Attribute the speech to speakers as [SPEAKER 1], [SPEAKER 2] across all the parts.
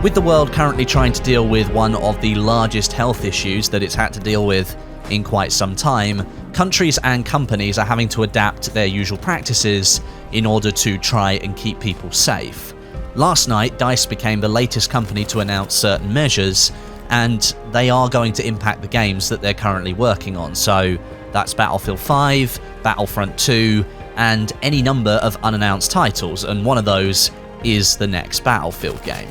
[SPEAKER 1] With the world currently trying to deal with one of the largest health issues that it's had to deal with in quite some time, countries and companies are having to adapt their usual practices in order to try and keep people safe. Last night, DICE became the latest company to announce certain measures, and they are going to impact the games that they're currently working on. So that's Battlefield 5, Battlefront 2, and any number of unannounced titles, and one of those is the next Battlefield game.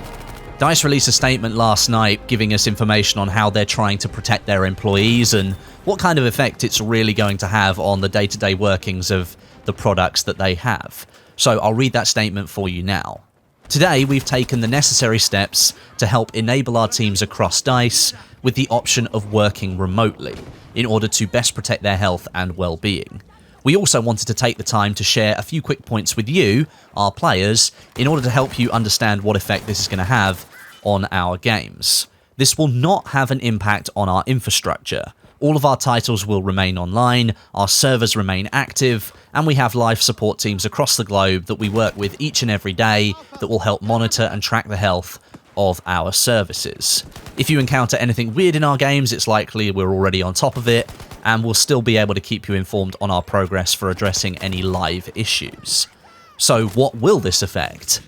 [SPEAKER 1] DICE released a statement last night giving us information on how they're trying to protect their employees and what kind of effect it's really going to have on the day-to-day workings of the products that they have. So I'll read that statement for you now. Today, we've taken the necessary steps to help enable our teams across DICE with the option of working remotely in order to best protect their health and well-being. We also wanted to take the time to share a few quick points with you, our players, in order to help you understand what effect this is going to have on our games. This will not have an impact on our infrastructure. All of our titles will remain online, our servers remain active, and we have live support teams across the globe that we work with each and every day that will help monitor and track the health of our services. If you encounter anything weird in our games, it's likely we're already on top of it, and we'll still be able to keep you informed on our progress for addressing any live issues. So what will this affect?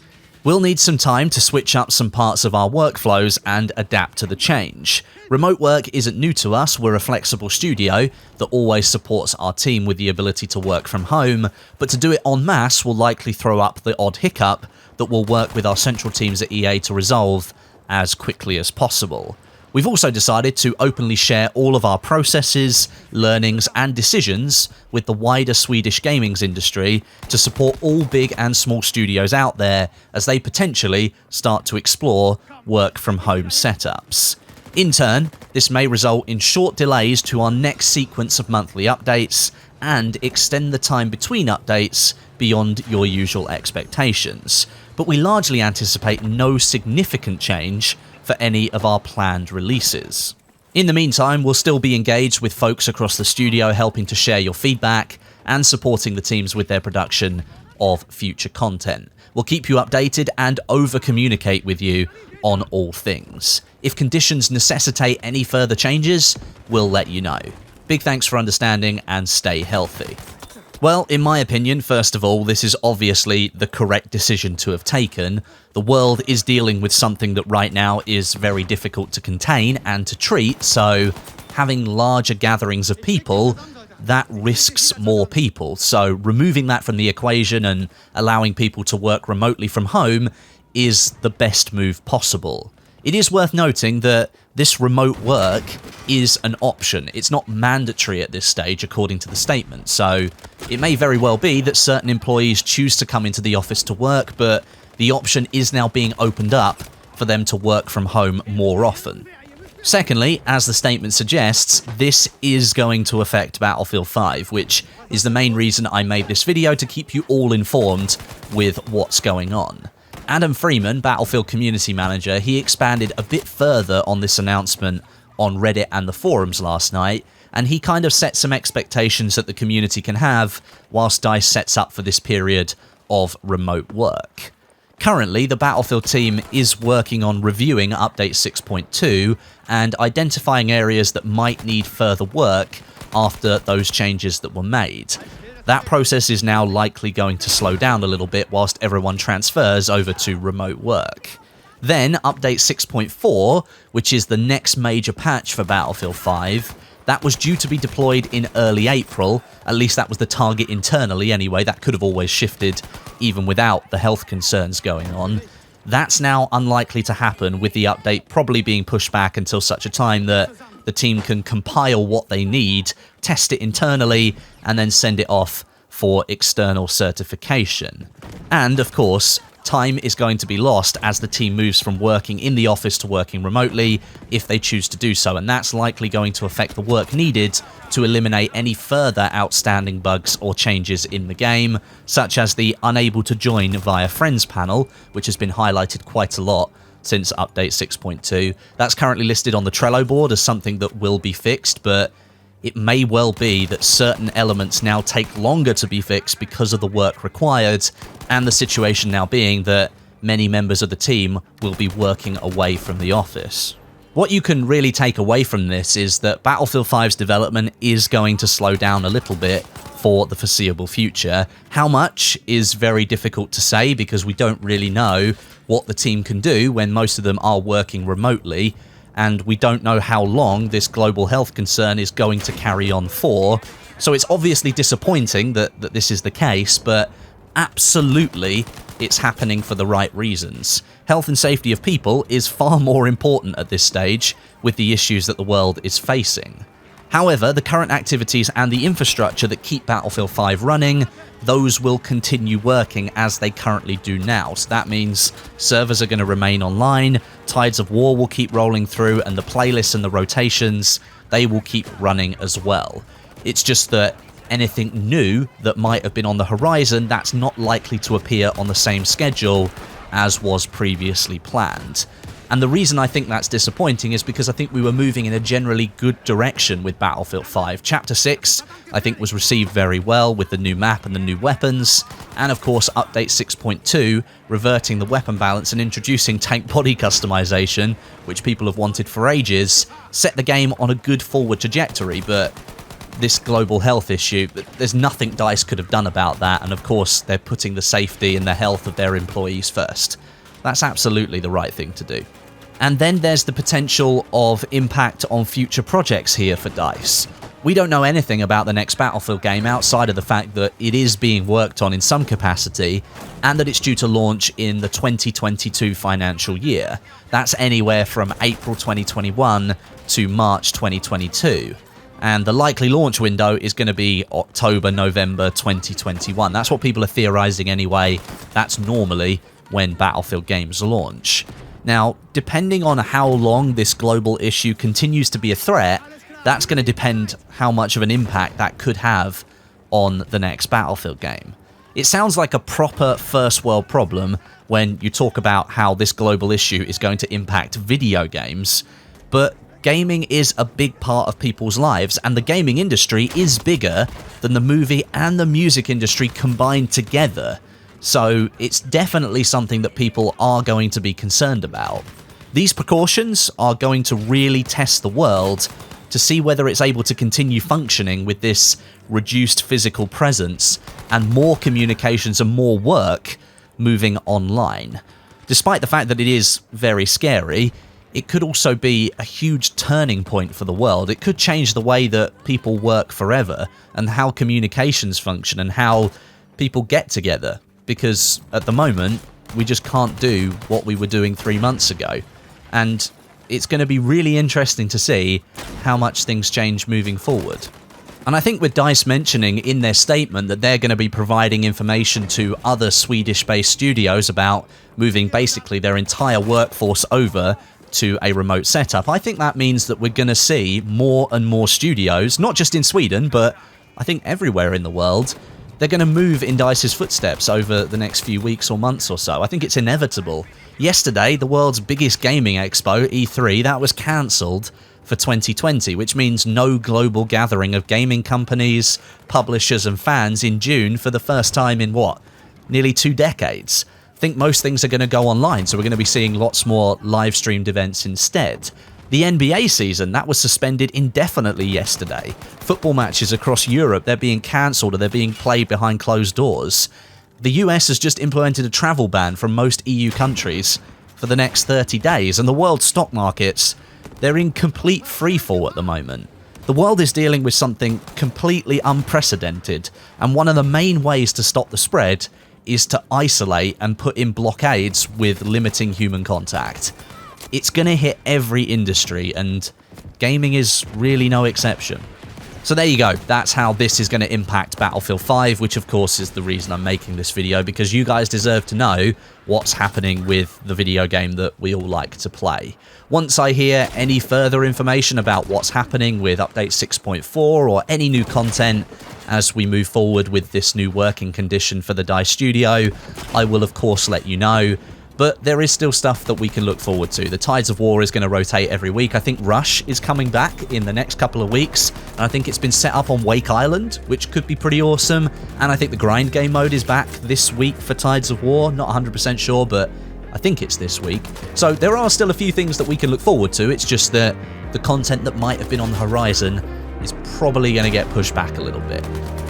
[SPEAKER 1] We'll need some time to switch up some parts of our workflows and adapt to the change. Remote work isn't new to us. We're a flexible studio that always supports our team with the ability to work from home, but to do it en masse will likely throw up the odd hiccup that we'll work with our central teams at EA to resolve as quickly as possible. We've also decided to openly share all of our processes, learnings, and decisions with the wider Swedish gaming industry to support all big and small studios out there as they potentially start to explore work-from-home setups. In turn, this may result in short delays to our next sequence of monthly updates and extend the time between updates beyond your usual expectations. But we largely anticipate no significant change for any of our planned releases. In the meantime, we'll still be engaged with folks across the studio helping to share your feedback and supporting the teams with their production of future content. We'll keep you updated and over-communicate with you on all things. If conditions necessitate any further changes, we'll let you know. Big thanks for understanding and stay healthy. Well, in my opinion, first of all, this is obviously the correct decision to have taken. The world is dealing with something that right now is very difficult to contain and to treat, so having larger gatherings of people, that risks more people. So removing that from the equation and allowing people to work remotely from home is the best move possible. It is worth noting that this remote work is an option. It's not mandatory at this stage, according to the statement. So it may very well be that certain employees choose to come into the office to work, but the option is now being opened up for them to work from home more often. Secondly, as the statement suggests, this is going to affect Battlefield 5, which is the main reason I made this video, to keep you all informed with what's going on. Adam Freeman, Battlefield community manager, he expanded a bit further on this announcement on Reddit and the forums last night, and he kind of set some expectations that the community can have whilst DICE sets up for this period of remote work. Currently, the Battlefield team is working on reviewing Update 6.2 and identifying areas that might need further work after those changes that were made. That process is now likely going to slow down a little bit whilst everyone transfers over to remote work. Then, Update 6.4, which is the next major patch for Battlefield 5, that was due to be deployed in early April. At least that was the target internally anyway. That could have always shifted even without the health concerns going on. That's now unlikely to happen, with the update probably being pushed back until such a time that the team can compile what they need, test it internally, and then send it off for external certification. And, of course, time is going to be lost as the team moves from working in the office to working remotely, if they choose to do so, and that's likely going to affect the work needed to eliminate any further outstanding bugs or changes in the game, such as the unable to join via friends panel, which has been highlighted quite a lot since Update 6.2. That's currently listed on the Trello board as something that will be fixed, but it may well be that certain elements now take longer to be fixed because of the work required, and the situation now being that many members of the team will be working away from the office. What you can really take away from this is that Battlefield 5's development is going to slow down a little bit for the foreseeable future. How much is very difficult to say because we don't really know what the team can do when most of them are working remotely, and we don't know how long this global health concern is going to carry on for. So it's obviously disappointing that this is the case, but absolutely it's happening for the right reasons. Health and safety of people is far more important at this stage with the issues that the world is facing. However, the current activities and the infrastructure that keep Battlefield 5 running, those will continue working as they currently do now. So that means servers are going to remain online, Tides of War will keep rolling through, and the playlists and the rotations, they will keep running as well. It's just that anything new that might have been on the horizon, that's not likely to appear on the same schedule as was previously planned. And the reason I think that's disappointing is because I think we were moving in a generally good direction with Battlefield 5. Chapter 6, I think, was received very well with the new map and the new weapons, and of course Update 6.2, reverting the weapon balance and introducing tank body customization, which people have wanted for ages, set the game on a good forward trajectory. But this global health issue, there's nothing DICE could have done about that, and of course they're putting the safety and the health of their employees first. That's absolutely the right thing to do. And then there's the potential of impact on future projects here for DICE. We don't know anything about the next Battlefield game outside of the fact that it is being worked on in some capacity, and that it's due to launch in the 2022 financial year. That's anywhere from April 2021 to March 2022. And the likely launch window is going to be October, November 2021. That's what people are theorizing anyway. That's normally when Battlefield games launch. Now, depending on how long this global issue continues to be a threat, that's going to depend how much of an impact that could have on the next Battlefield game. It sounds like a proper first world problem when you talk about how this global issue is going to impact video games, but gaming is a big part of people's lives, and the gaming industry is bigger than the movie and the music industry combined together. So it's definitely something that people are going to be concerned about. These precautions are going to really test the world to see whether it's able to continue functioning with this reduced physical presence and more communications and more work moving online. Despite the fact that it is very scary, it could also be a huge turning point for the world. It could change the way that people work forever and how communications function and how people get together. Because at the moment, we just can't do what we were doing 3 months ago. And it's going to be really interesting to see how much things change moving forward. And I think with DICE mentioning in their statement that they're going to be providing information to other Swedish-based studios about moving basically their entire workforce over to a remote setup, I think that means that we're going to see more and more studios, not just in Sweden, but I think everywhere in the world, they're going to move in DICE's footsteps over the next few weeks or months or so. I think it's inevitable. Yesterday, the world's biggest gaming expo, E3, that was cancelled for 2020, which means no global gathering of gaming companies, publishers and fans in June for the first time in nearly 2 decades. I think most things are going to go online, so we're going to be seeing lots more live streamed events instead. The NBA season, that was suspended indefinitely yesterday. Football matches across Europe, they're being cancelled or they're being played behind closed doors. The US has just implemented a travel ban from most EU countries for the next 30 days, and the world stock markets, they're in complete freefall at the moment. The world is dealing with something completely unprecedented, and one of the main ways to stop the spread is to isolate and put in blockades with limiting human contact. It's going to hit every industry, and gaming is really no exception. So there you go, that's how this is going to impact Battlefield 5, which of course is the reason I'm making this video, because you guys deserve to know what's happening with the video game that we all like to play. Once I hear any further information about what's happening with Update 6.4 or any new content as we move forward with this new working condition for the DICE studio, I will of course let you know. But there is still stuff that we can look forward to. The Tides of War is going to rotate every week. I think Rush is coming back in the next couple of weeks. And I think it's been set up on Wake Island, which could be pretty awesome. And I think the grind game mode is back this week for Tides of War. Not 100% sure, but I think it's this week. So there are still a few things that we can look forward to. It's just that the content that might have been on the horizon is probably going to get pushed back a little bit.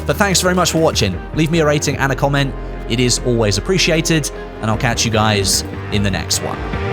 [SPEAKER 1] But thanks very much for watching. Leave me a rating and a comment. It is always appreciated, and I'll catch you guys in the next one.